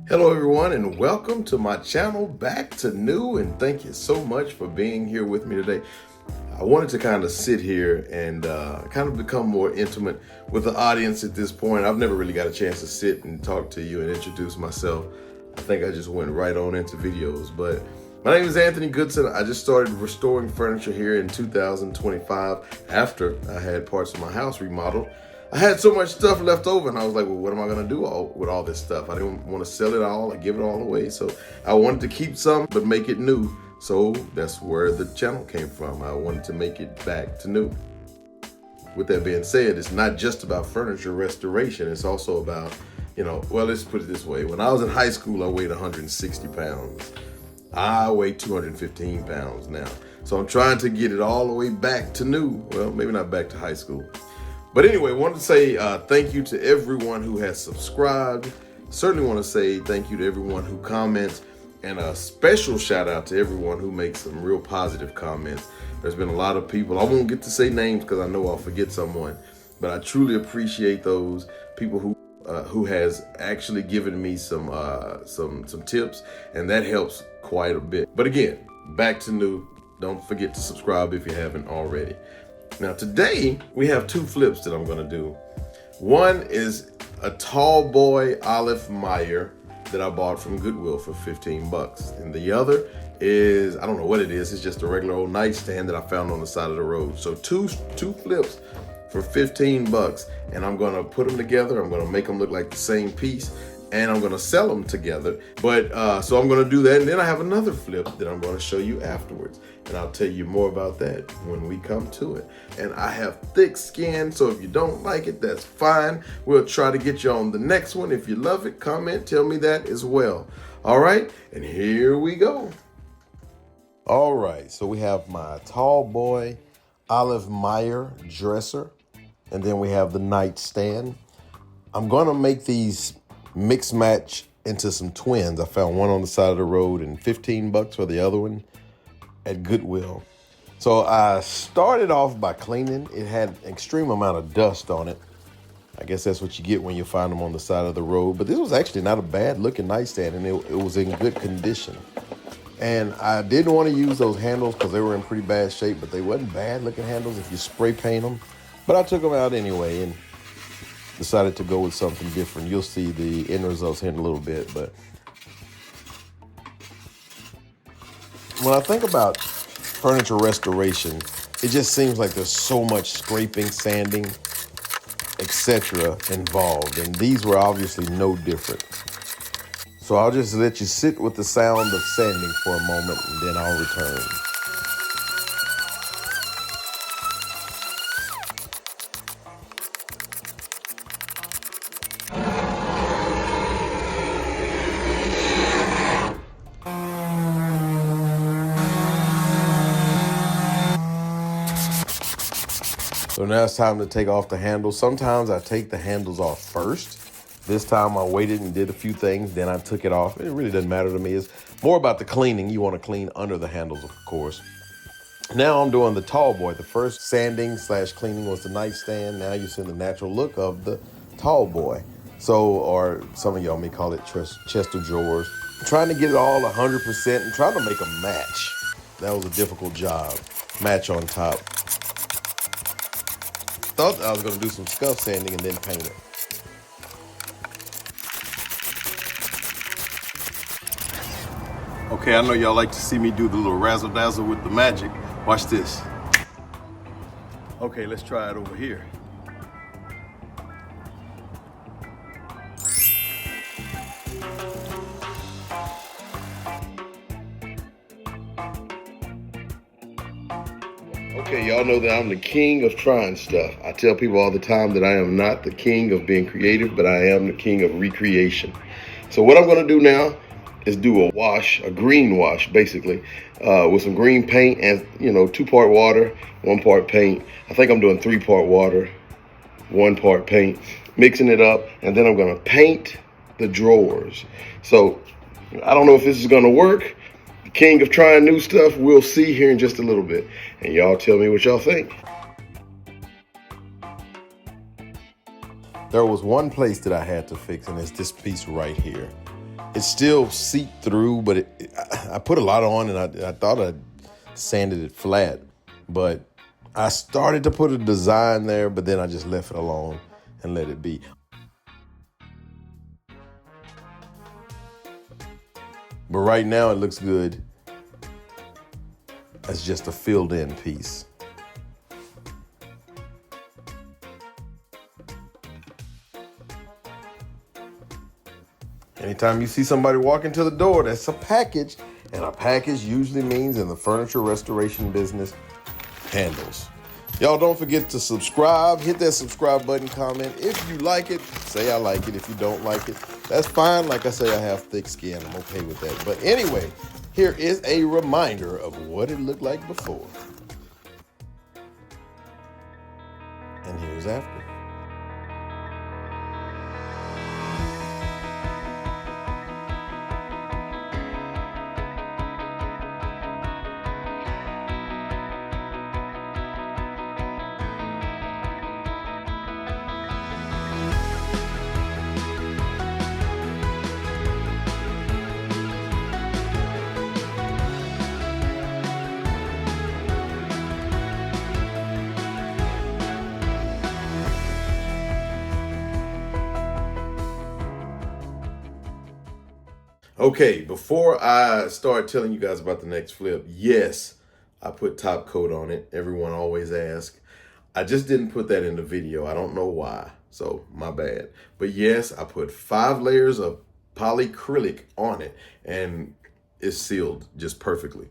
Hello everyone and welcome to my channel, Back to New, and thank you so much for being here with me today. I wanted to kind of sit here and kind of become more intimate with the audience at this point. I've never really got a chance to sit and talk to you and introduce myself. I think I just went right on into videos, but my name is Anthony Goodson. I just started restoring furniture here in 2025 after I had parts of my house remodeled. I had so much stuff left over and I was like, well, what am I gonna do with all this stuff? I didn't want to sell it all or give it all away. So I wanted to keep some, but make it new. So that's where the channel came from. I wanted to make it back to new. With that being said, it's not just about furniture restoration. It's also about, well, let's put it this way. When I was in high school, I weighed 160 pounds. I weigh 215 pounds now. So I'm trying to get it all the way back to new. Well, maybe not back to high school. But anyway, I wanted to say thank you to everyone who has subscribed. Certainly want to say thank you to everyone who comments, and a special shout out to everyone who makes some real positive comments. There's been a lot of people. I won't get to say names because I know I'll forget someone, but I truly appreciate those people who has actually given me some tips, and that helps quite a bit. But again, back to new. Don't forget to subscribe if you haven't already. Now today we have two flips that I'm gonna do. One is a tall boy Olive Meyer that I bought from Goodwill for 15 bucks. And the other is, I don't know what it is, it's just a regular old nightstand that I found on the side of the road. So two flips for 15 bucks, and I'm gonna put them together. I'm gonna make them look like the same piece, and I'm gonna sell them together. But so I'm gonna do that, and then I have another flip that I'm gonna show you afterwards, and I'll tell you more about that when we come to it. And I have thick skin, so if you don't like it, that's fine. We'll try to get you on the next one. If you love it, comment, tell me that as well. All right, and here we go. All right, so we have my tall boy Olive Meyer dresser, and then we have the nightstand. I'm gonna make these mix match into some twins. I found one on the side of the road and 15 bucks for the other one at Goodwill. So I started off by cleaning. It had an extreme amount of dust on it. I guess that's what you get when you find them on the side of the road. But this was actually not a bad looking nightstand, and it was in good condition. And I didn't want to use those handles because they were in pretty bad shape, but they wasn't bad looking handles if you spray paint them. But I took them out anyway and decided to go with something different. You'll see the end results here in a little bit. But when I think about furniture restoration, it just seems like there's so much scraping, sanding, etc. involved. And these were obviously no different. So I'll just let you sit with the sound of sanding for a moment, and then I'll return. So now it's time to take off the handles. Sometimes I take the handles off first. This time I waited and did a few things, then I took it off. It really doesn't matter to me. It's more about the cleaning. You want to clean under the handles, of course. Now I'm doing the tall boy. The first sanding / cleaning was the nightstand. Now you're seeing the natural look of the tall boy. So, or some of y'all may call it chest of drawers. I'm trying to get it all 100% and trying to make a match. That was a difficult job. Match on top. Thought I was going to do some scuff sanding and then paint it. Okay, I know y'all like to see me do the little razzle dazzle with the magic. Watch this. Okay, let's try it over here. Okay, y'all know that I'm the king of trying stuff. I tell people all the time that I am not the king of being creative, but I am the king of recreation. So what I'm gonna do now is do a wash, a green wash, basically, with some green paint and, 2-part water, 1 part paint. I think I'm doing 3-part water, 1 part paint, mixing it up, and then I'm gonna paint the drawers. So I don't know if this is gonna work. King of trying new stuff, we'll see here in just a little bit. And y'all tell me what y'all think. There was one place that I had to fix, and it's this piece right here. It still seeped through, but I put a lot on, and I thought I sanded it flat. But I started to put a design there, but then I just left it alone and let it be. But right now it looks good as just a filled in piece. Anytime you see somebody walk into the door, that's a package. And a package usually means, in the furniture restoration business, handles. Y'all don't forget to subscribe. Hit that subscribe button, comment. If you like it, say I like it. If you don't like it, that's fine. Like I say, I have thick skin. I'm okay with that. But anyway, here is a reminder of what it looked like before. And here's after. Okay, before I start telling you guys about the next flip, yes, I put top coat on it. Everyone always asks. I just didn't put that in the video. I don't know why, so my bad. But yes, I put 5 layers of polyacrylic on it, and it's sealed just perfectly.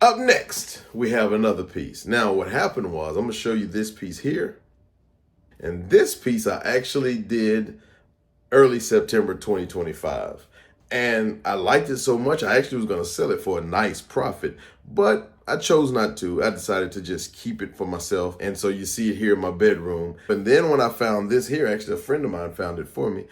Up next, we have another piece. Now, what happened was, I'm gonna show you this piece here. And this piece I actually did early September 2025. And I liked it so much, I actually was going to sell it for a nice profit, but I chose not to. I decided to just keep it for myself. And so you see it here in my bedroom. And then when I found this here, actually a friend of mine found it for me,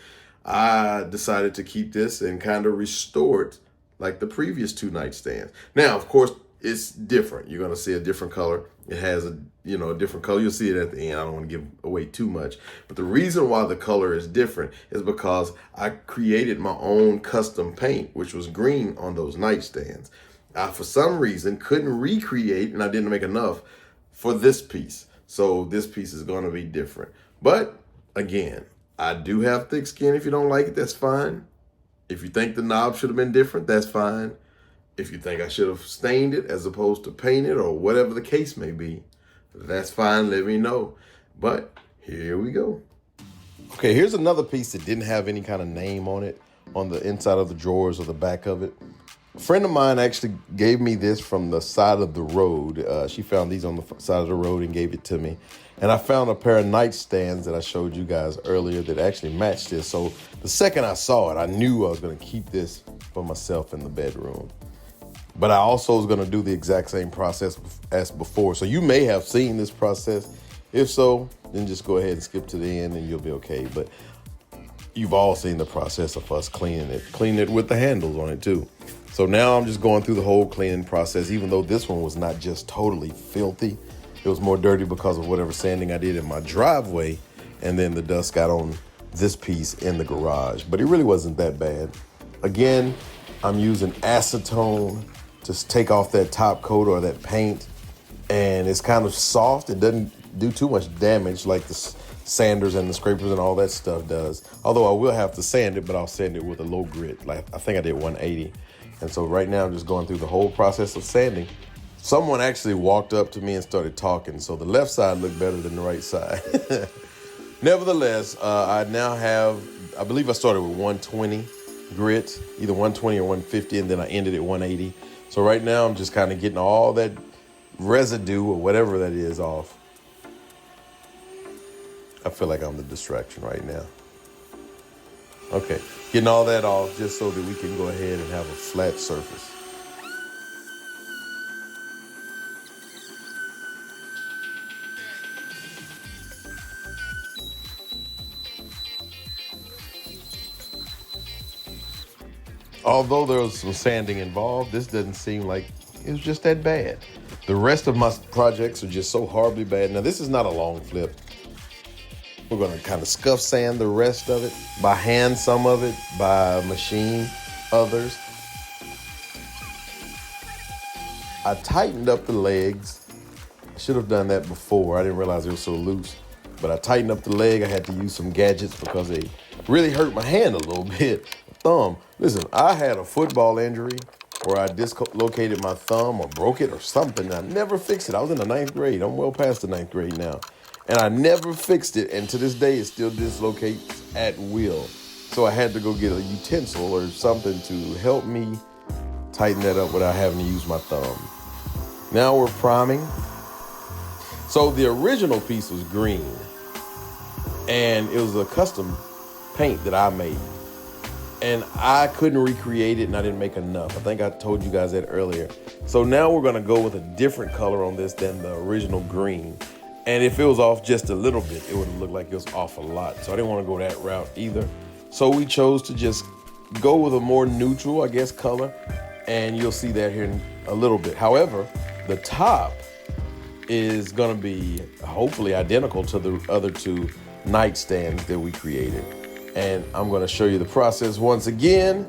I decided to keep this and kind of restore it like the previous 2 nightstands. Now, of course, it's different. You're going to see a different color. It has a different color. You'll see it at the end. I don't want to give away too much. But the reason why the color is different is because I created my own custom paint, which was green on those nightstands. I, for some reason, couldn't recreate, and I didn't make enough for this piece. So this piece is going to be different. But again, I do have thick skin. If you don't like it, that's fine. If you think the knob should have been different, that's fine. If you think I should have stained it as opposed to painted or whatever the case may be, that's fine, let me know. But here we go. Okay, here's another piece that didn't have any kind of name on it, on the inside of the drawers or the back of it. A friend of mine actually gave me this from the side of the road. She found these on the side of the road and gave it to me. And I found a pair of nightstands that I showed you guys earlier that actually matched this. So the second I saw it, I knew I was going to keep this for myself in the bedroom. But I also was going to do the exact same process as before. So you may have seen this process. If so, then just go ahead and skip to the end and you'll be okay. But you've all seen the process of us cleaning it with the handles on it too. So now I'm just going through the whole cleaning process, even though this one was not just totally filthy. It was more dirty because of whatever sanding I did in my driveway. And then the dust got on this piece in the garage. But it really wasn't that bad. Again, I'm using acetone to take off that top coat or that paint, and it's kind of soft. It doesn't do too much damage like the sanders and the scrapers and all that stuff does. Although I will have to sand it, but I'll sand it with a low grit. Like I think I did 180. And so right now I'm just going through the whole process of sanding. Someone actually walked up to me and started talking, so the left side looked better than the right side. Nevertheless, I now have, I believe I started with 120 grit, either 120 or 150, and then I ended at 180. So right now I'm just kind of getting all that residue or whatever that is off. I feel like I'm the distraction right now. Okay, getting all that off just so that we can go ahead and have a flat surface. Although there was some sanding involved, this doesn't seem like it was just that bad. The rest of my projects are just so horribly bad. Now, this is not a long flip. We're gonna kind of scuff sand the rest of it, by hand some of it, by machine others. I tightened up the legs. I should have done that before. I didn't realize it was so loose. But I tightened up the leg. I had to use some gadgets because they really hurt my hand a little bit. Thumb. Listen, I had a football injury where I dislocated my thumb or broke it or something. I never fixed it. I was in the 9th grade. I'm well past the 9th grade now. And I never fixed it. And to this day, it still dislocates at will. So I had to go get a utensil or something to help me tighten that up without having to use my thumb. Now we're priming. So the original piece was green, and it was a custom paint that I made. And I couldn't recreate it, and I didn't make enough. I think I told you guys that earlier. So now we're gonna go with a different color on this than the original green. And if it was off just a little bit, it would have looked like it was off a lot. So I didn't wanna go that route either. So we chose to just go with a more neutral, I guess, color. And you'll see that here in a little bit. However, the top is gonna be hopefully identical to the other two nightstands that we created. And I'm gonna show you the process once again.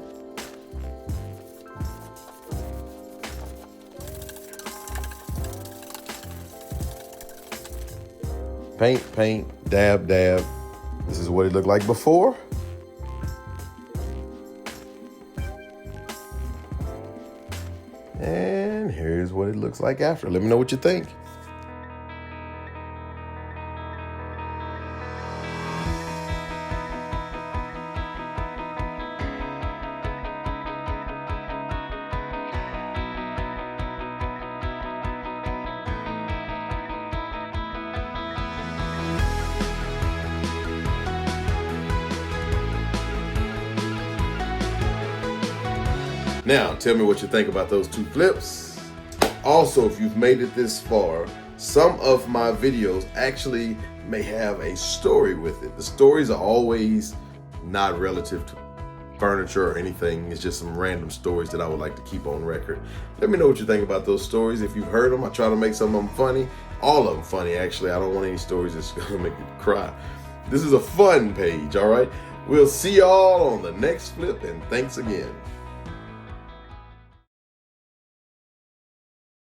Paint, paint, dab, dab. This is what it looked like before. And here's what it looks like after. Let me know what you think. Now, tell me what you think about those two flips. Also, if you've made it this far, some of my videos actually may have a story with it. The stories are always not relative to furniture or anything. It's just some random stories that I would like to keep on record. Let me know what you think about those stories. If you've heard them, I try to make some of them funny. All of them funny, actually. I don't want any stories that's gonna make you cry. This is a fun page, all right? We'll see y'all on the next flip, and thanks again.